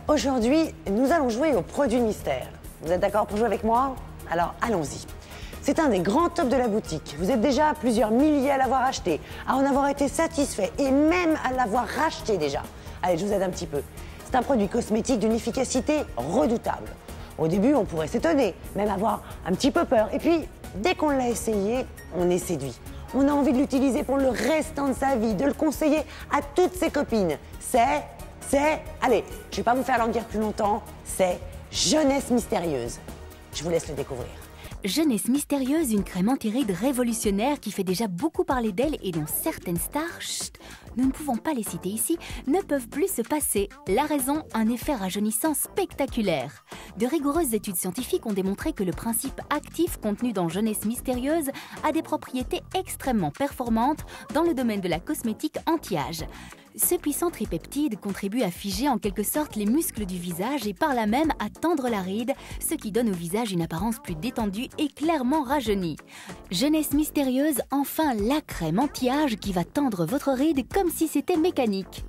Aujourd'hui, nous allons jouer au produit mystère. Vous êtes d'accord pour jouer avec moi? Alors allons-y. C'est un des grands tops de la boutique. Vous êtes déjà plusieurs milliers à l'avoir acheté, à en avoir été satisfait et même à l'avoir racheté déjà. Allez, je vous aide un petit peu. C'est un produit cosmétique d'une efficacité redoutable. Au début, on pourrait s'étonner, même avoir un petit peu peur. Et puis, dès qu'on l'a essayé, on est séduit. On a envie de l'utiliser pour le restant de sa vie, de le conseiller à toutes ses copines. Allez, je ne vais pas vous faire languir plus longtemps, c'est Jeunesse Mystérieuse. Je vous laisse le découvrir. Jeunesse Mystérieuse, une crème anti-rides révolutionnaire qui fait déjà beaucoup parler d'elle et dont certaines stars, chut, nous ne pouvons pas les citer ici, ne peuvent plus se passer. La raison, un effet rajeunissant spectaculaire. De rigoureuses études scientifiques ont démontré que le principe actif contenu dans Jeunesse Mystérieuse a des propriétés extrêmement performantes dans le domaine de la cosmétique anti-âge. Ce puissant tripeptide contribue à figer en quelque sorte les muscles du visage et par là même à tendre la ride, ce qui donne au visage une apparence plus détendue et clairement rajeunie. Jeunesse Mystérieuse, enfin la crème anti-âge qui va tendre votre ride comme si c'était mécanique.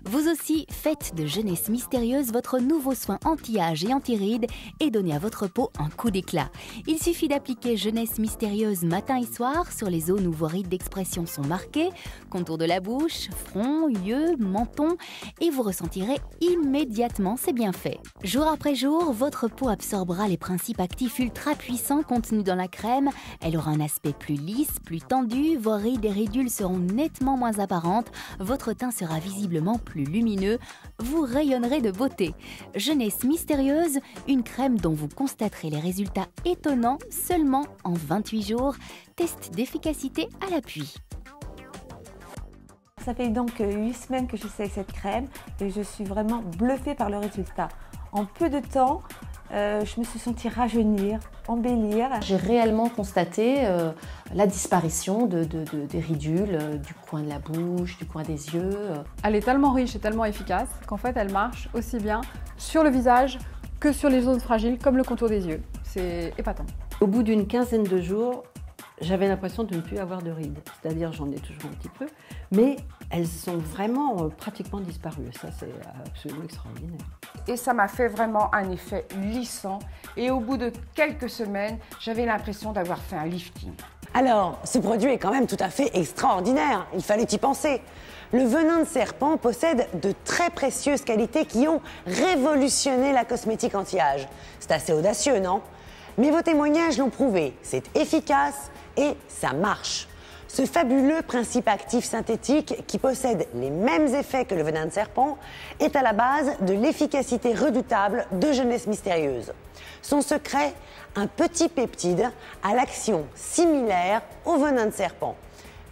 Vous aussi, faites de Jeunesse Mystérieuse votre nouveau soin anti-âge et anti-rides et donnez à votre peau un coup d'éclat. Il suffit d'appliquer Jeunesse Mystérieuse matin et soir sur les zones où vos rides d'expression sont marquées, contour de la bouche, front, yeux, menton, et vous ressentirez immédiatement ses bienfaits. Jour après jour, votre peau absorbera les principes actifs ultra puissants contenus dans la crème. Elle aura un aspect plus lisse, plus tendu, vos rides et ridules seront nettement moins apparentes, votre teint sera visiblement plus lumineux, vous rayonnerez de beauté. Jeunesse Mystérieuse, une crème dont vous constaterez les résultats étonnants seulement en 28 jours. Test d'efficacité à l'appui. Ça fait donc 8 semaines que j'essaye cette crème et je suis vraiment bluffée par le résultat. En peu de temps, je me suis sentie rajeunir, embellir. J'ai réellement constaté la disparition des ridules du coin de la bouche, du coin des yeux. Elle est tellement riche et tellement efficace qu'en fait elle marche aussi bien sur le visage que sur les zones fragiles comme le contour des yeux. C'est épatant. Au bout d'une quinzaine de jours, j'avais l'impression de ne plus avoir de rides. C'est-à-dire, j'en ai toujours un petit peu, mais elles sont vraiment pratiquement disparues. Ça, c'est absolument extraordinaire. Et ça m'a fait vraiment un effet lissant. Et au bout de quelques semaines, j'avais l'impression d'avoir fait un lifting. Alors, ce produit est quand même tout à fait extraordinaire. Il fallait y penser. Le venin de serpent possède de très précieuses qualités qui ont révolutionné la cosmétique anti-âge. C'est assez audacieux, non? Mais vos témoignages l'ont prouvé. C'est efficace et ça marche. Ce fabuleux principe actif synthétique qui possède les mêmes effets que le venin de serpent est à la base de l'efficacité redoutable de Jeunesse Mystérieuse. Son secret, un petit peptide à l'action similaire au venin de serpent.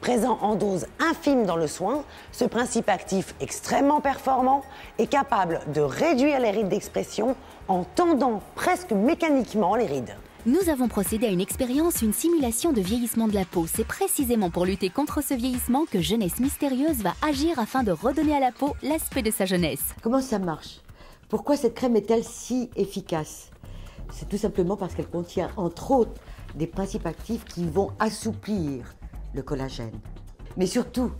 Présent en dose infime dans le soin, ce principe actif extrêmement performant est capable de réduire les rides d'expression en tendant presque mécaniquement les rides. Nous avons procédé à une expérience, une simulation de vieillissement de la peau. C'est précisément pour lutter contre ce vieillissement que Jeunesse Mystérieuse va agir afin de redonner à la peau l'aspect de sa jeunesse. Comment ça marche? Pourquoi cette crème est-elle si efficace? C'est tout simplement parce qu'elle contient, entre autres, des principes actifs qui vont assouplir le collagène. Mais surtout,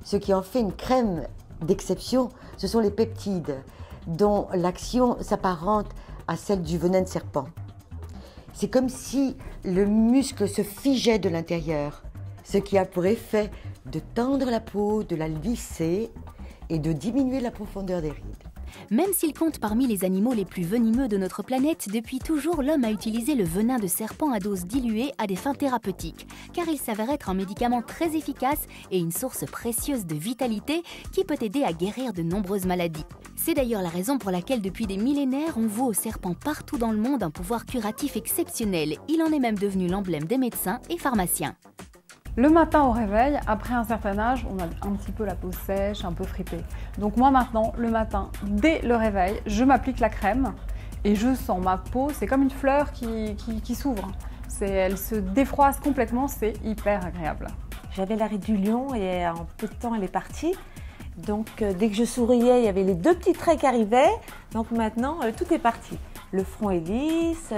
ce qui en fait une crème d'exception, ce sont les peptides, dont l'action s'apparente à celle du venin de serpent. C'est comme si le muscle se figeait de l'intérieur, ce qui a pour effet de tendre la peau, de la lisser et de diminuer la profondeur des rides. Même s'il compte parmi les animaux les plus venimeux de notre planète, depuis toujours l'homme a utilisé le venin de serpent à dose diluée à des fins thérapeutiques, car il s'avère être un médicament très efficace et une source précieuse de vitalité qui peut aider à guérir de nombreuses maladies. C'est d'ailleurs la raison pour laquelle depuis des millénaires, on voit au serpent partout dans le monde un pouvoir curatif exceptionnel. Il en est même devenu l'emblème des médecins et pharmaciens. Le matin au réveil, après un certain âge, on a un petit peu la peau sèche, un peu fripée. Donc moi maintenant, le matin, dès le réveil, je m'applique la crème et je sens ma peau, c'est comme une fleur qui s'ouvre. Elle se défroisse complètement, c'est hyper agréable. J'avais la ride du lion et en peu de temps elle est partie. Donc dès que je souriais, il y avait les deux petits traits qui arrivaient. Donc maintenant, tout est parti. Le front est lisse,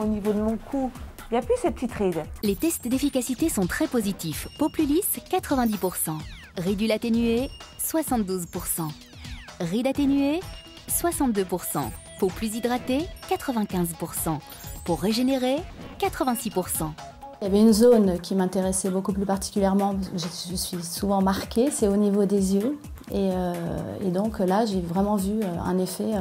au niveau de mon cou, il n'y a plus ces petites rides. Les tests d'efficacité sont très positifs. Peau plus lisse, 90%. Ridules atténuées, 72%. Rides atténuées, 62%. Peau plus hydratée, 95%. Peau régénérée, 86%. Il y avait une zone qui m'intéressait beaucoup plus particulièrement, je suis souvent marquée, c'est au niveau des yeux. Et donc là, j'ai vraiment vu un effet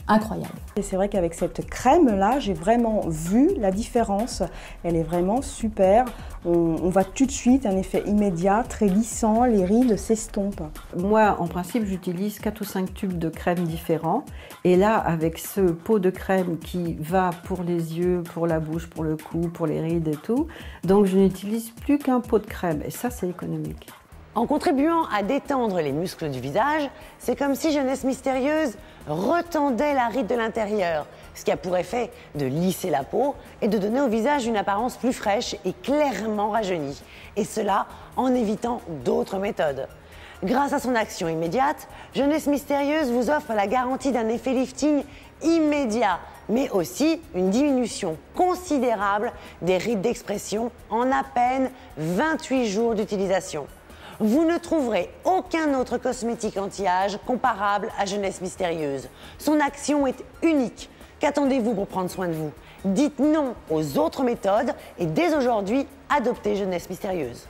incroyable. Et c'est vrai qu'avec cette crème-là, j'ai vraiment vu la différence. Elle est vraiment super. On voit tout de suite un effet immédiat, très lissant, les rides s'estompent. Moi, en principe, j'utilise 4 ou 5 tubes de crème différents. Et là, avec ce pot de crème qui va pour les yeux, pour la bouche, pour le cou, pour les rides et tout, donc je n'utilise plus qu'un pot de crème. Et ça, c'est économique. En contribuant à détendre les muscles du visage, c'est comme si Jeunesse Mystérieuse retendait la ride de l'intérieur, ce qui a pour effet de lisser la peau et de donner au visage une apparence plus fraîche et clairement rajeunie. Et cela en évitant d'autres méthodes. Grâce à son action immédiate, Jeunesse Mystérieuse vous offre la garantie d'un effet lifting immédiat, mais aussi une diminution considérable des rides d'expression en à peine 28 jours d'utilisation. Vous ne trouverez aucun autre cosmétique anti-âge comparable à Jeunesse Mystérieuse. Son action est unique. Qu'attendez-vous pour prendre soin de vous? Dites non aux autres méthodes et dès aujourd'hui, adoptez Jeunesse Mystérieuse.